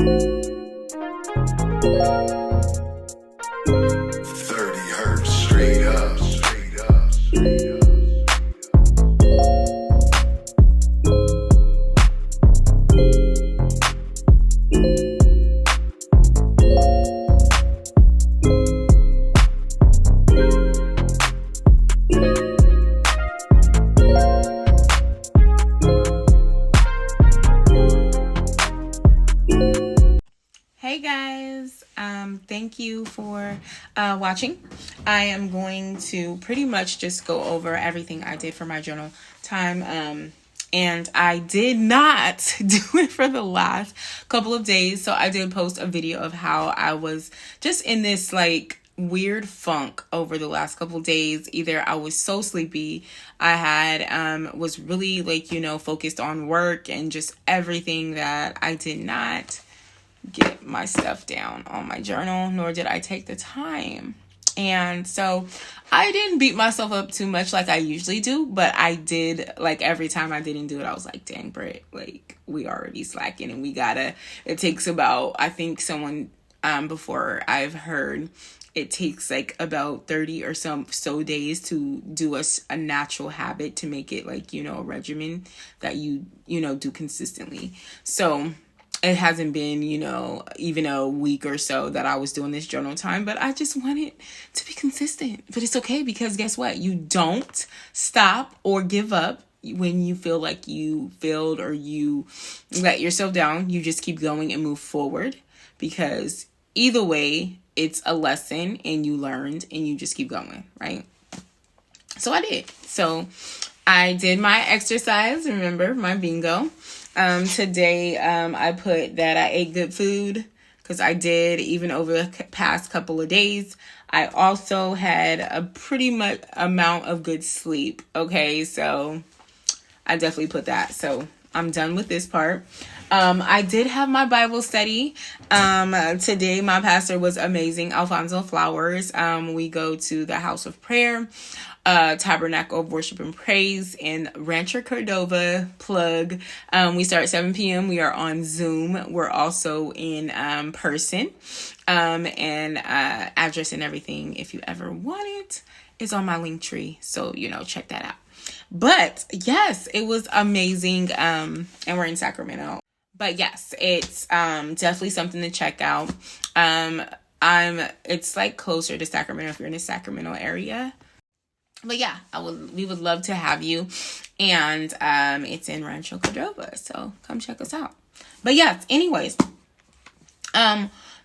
30 hertz straight up, straight up, straight up. Hey guys, thank you for watching. I am going to pretty much just go over everything I did for my journal time. And I did not do it for the last couple of days. So I did post a video of how I was just in this like weird funk over the last couple of days. Either I was so sleepy, I had was really focused on work and just everything that I did not get my stuff down on my journal, nor did I take the time. And so I didn't beat myself up too much like I usually do, but I did, like, every time I didn't do it, I was like, dang, Britt, like, we already slacking and it takes about, I think someone, before I've heard, it takes like about 30 or so days to do a natural habit to make it like, a regimen that you do consistently. So it hasn't been, even a week or so that I was doing this journal time, but I just wanted to be consistent. But it's okay because guess what? You don't stop or give up when you feel like you failed or you let yourself down. You just keep going and move forward because either way, it's a lesson and you learned and you just keep going, right? So I did. So I did my exercise, remember, my bingo. Today, I put that I ate good food because I did even over the past couple of days. I also had a pretty much amount of good sleep. Okay, so I definitely put that. So I'm done with this part. I did have my Bible study. Today, my pastor was amazing, Alfonso Flowers. We go to the House of Prayer, Tabernacle of Worship and Praise in Rancho Cordova, plug. We start at 7 p.m. We are on Zoom. We're also in person. And address and everything, if you ever want it, is on my link tree. So, check that out. But yes, it was amazing. And we're in Sacramento. But yes, it's definitely something to check out. It's like closer to Sacramento if you're in the Sacramento area. But yeah, we would love to have you. And it's in Rancho Cordova. So come check us out. But yes, anyways.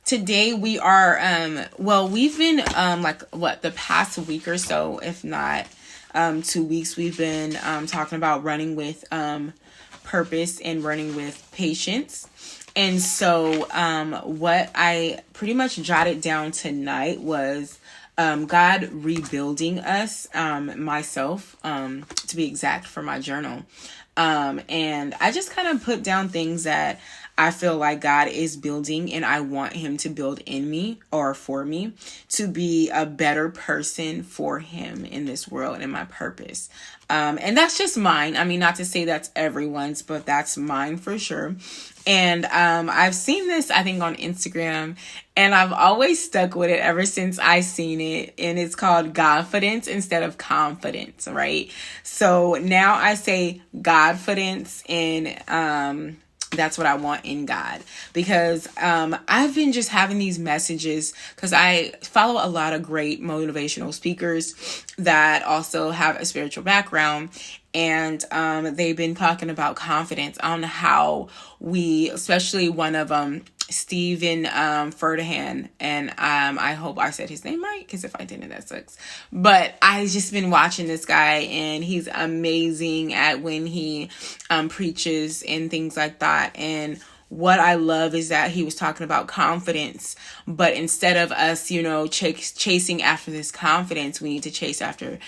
Today we are we've been the past week or so, if not 2 weeks, we've been talking about running with purpose and running with patience. And so what I pretty much jotted down tonight was God rebuilding us, myself, to be exact, for my journal. And I just kind of put down things that I feel like God is building and I want him to build in me or for me to be a better person for him in this world and my purpose. And that's just mine. I mean, not to say that's everyone's, but that's mine for sure. And I've seen this, I think, on Instagram, and I've always stuck with it ever since I seen it. And it's called Godfidence instead of confidence, right? So now I say Godfidence, and that's what I want in God, because I've been just having these messages because I follow a lot of great motivational speakers that also have a spiritual background. And they've been talking about confidence on how we, especially one of them, Stephen Ferdinand, and I hope I said his name right, because if I didn't, that sucks. But I just been watching this guy, and he's amazing at when he preaches and things like that. And what I love is that he was talking about confidence, but instead of us, chasing after this confidence, we need to chase after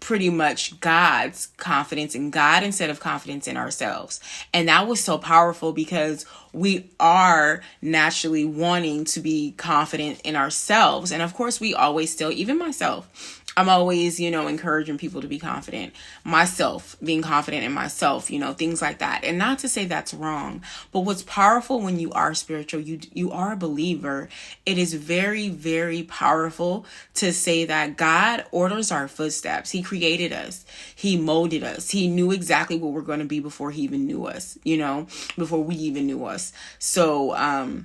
pretty much God's confidence in God instead of confidence in ourselves. And that was so powerful because we are naturally wanting to be confident in ourselves. And of course, we always still, even myself, I'm always, encouraging people to be confident. Myself, being confident in myself, things like that. And not to say that's wrong, but what's powerful when you are spiritual, you are a believer. It is very, very powerful to say that God orders our footsteps. He created us. He molded us. He knew exactly what we're going to be before he even knew us, before we even knew us. So,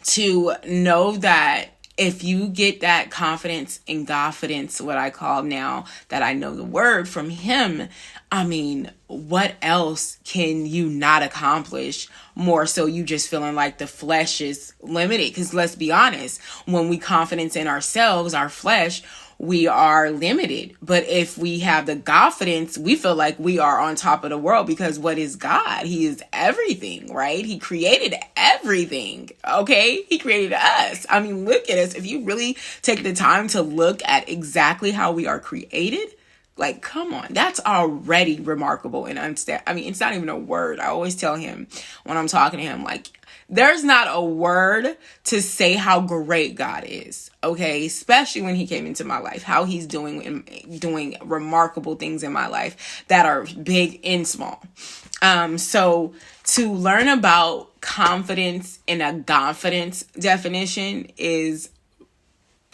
to know that if you get that confidence and confidence, what I call now that I know the word from him, I mean, what else can you not accomplish more so you just feeling like the flesh is limited? Because let's be honest, when we confidence in ourselves, our flesh, we are limited. But if we have the confidence, we feel like we are on top of the world, because what is God? He is everything, right? He created everything. Okay. He created us. I mean, look at us. If you really take the time to look at exactly how we are created, like, come on, that's already remarkable. And I mean, it's not even a word. I always tell him when I'm talking to him, like, there's not a word to say how great God is. Okay. Especially when he came into my life, how he's doing remarkable things in my life that are big and small. So to learn about confidence in a confidence definition is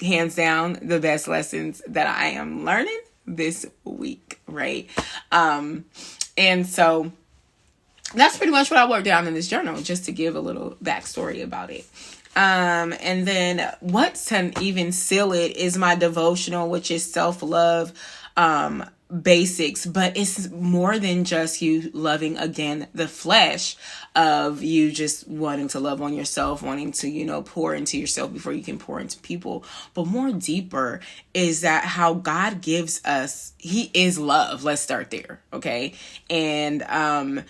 hands down the best lessons that I am learning this week, right? And so that's pretty much what I wrote down in this journal, just to give a little backstory about it. And then what's to even seal it is my devotional, which is self-love, basics, but it's more than just you loving, again, the flesh of you just wanting to love on yourself, wanting to, pour into yourself before you can pour into people. But more deeper is that how God gives us, he is love. Let's start there. Okay. And,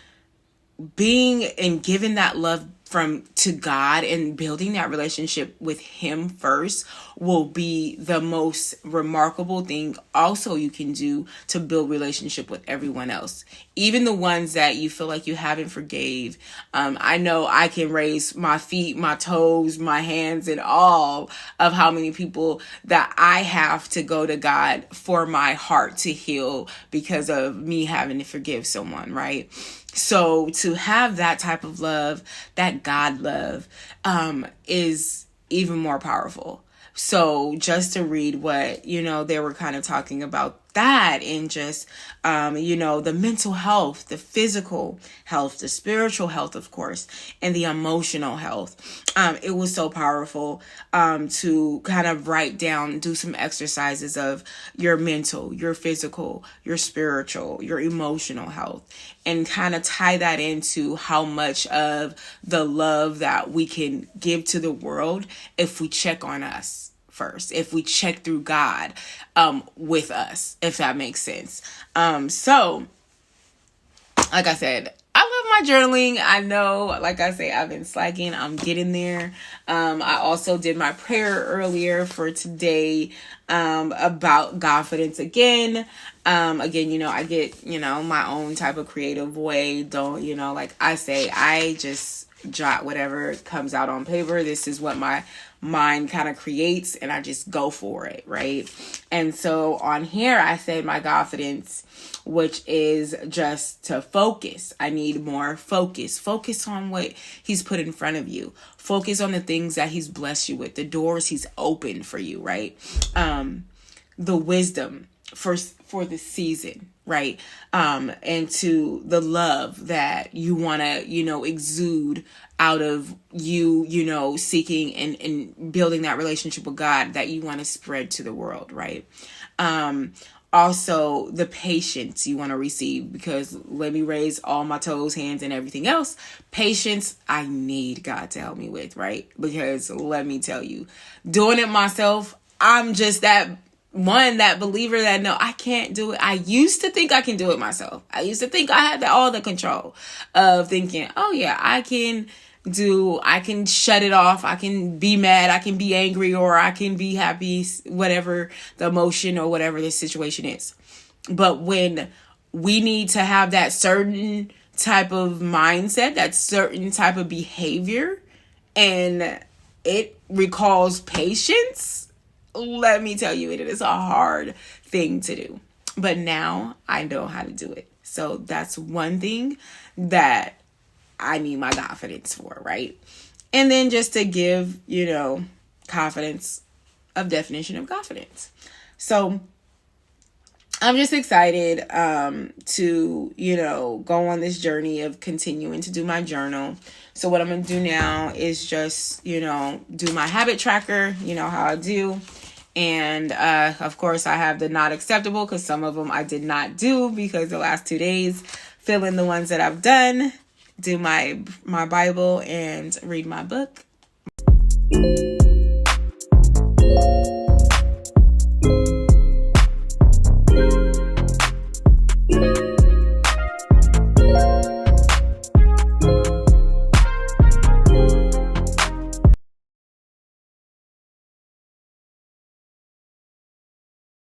being and giving that love to God and building that relationship with him first will be the most remarkable thing also you can do to build relationship with everyone else. Even the ones that you feel like you haven't forgave. I know I can raise my feet, my toes, my hands, and all of how many people that I have to go to God for my heart to heal because of me having to forgive someone, right? So to have that type of love, that God love, is even more powerful. So just to read what, they were kind of talking about that, and just, the mental health, the physical health, the spiritual health, of course, and the emotional health. It was so powerful to kind of write down, do some exercises of your mental, your physical, your spiritual, your emotional health, and kind of tie that into how much of the love that we can give to the world if we check on us first, if we check through God with us, if that makes sense. So like I said, I love my journaling. I know, like I say, I've been slacking. I'm getting there. I also did my prayer earlier for today about confidence again. Again, I get, my own type of creative way. Don't, like I say, I just jot whatever comes out on paper. This is what my mind kind of creates, and I just go for it, right? And so on here, I said my confidence, which is just to focus. I need more focus. Focus on what he's put in front of you. Focus on the things that he's blessed you with, the doors he's opened for you, right? The wisdom for the season, right? And to the love that you want to, exude out of you, seeking and building that relationship with God that you want to spread to the world, right? Also the patience you want to receive, because let me raise all my toes, hands, and everything else. Patience, I need God to help me with, right? Because let me tell you, doing it myself, I'm just that believer that no, I can't do it. I used to think I can do it myself. I used to think I had all the control of thinking, oh yeah, I can shut it off. I can be mad. I can be angry, or I can be happy, whatever the emotion or whatever the situation is. But when we need to have that certain type of mindset, that certain type of behavior, and it recalls patience, let me tell you, it is a hard thing to do. But now I know how to do it. So that's one thing that I need my confidence for, right? And then just to give, confidence, of definition of confidence. So I'm just excited to, go on this journey of continuing to do my journal. So what I'm going to do now is just, do my habit tracker, how I do. And, of course, I have the not acceptable because some of them I did not do because the last 2 days, fill in the ones that I've done, do my Bible and read my book.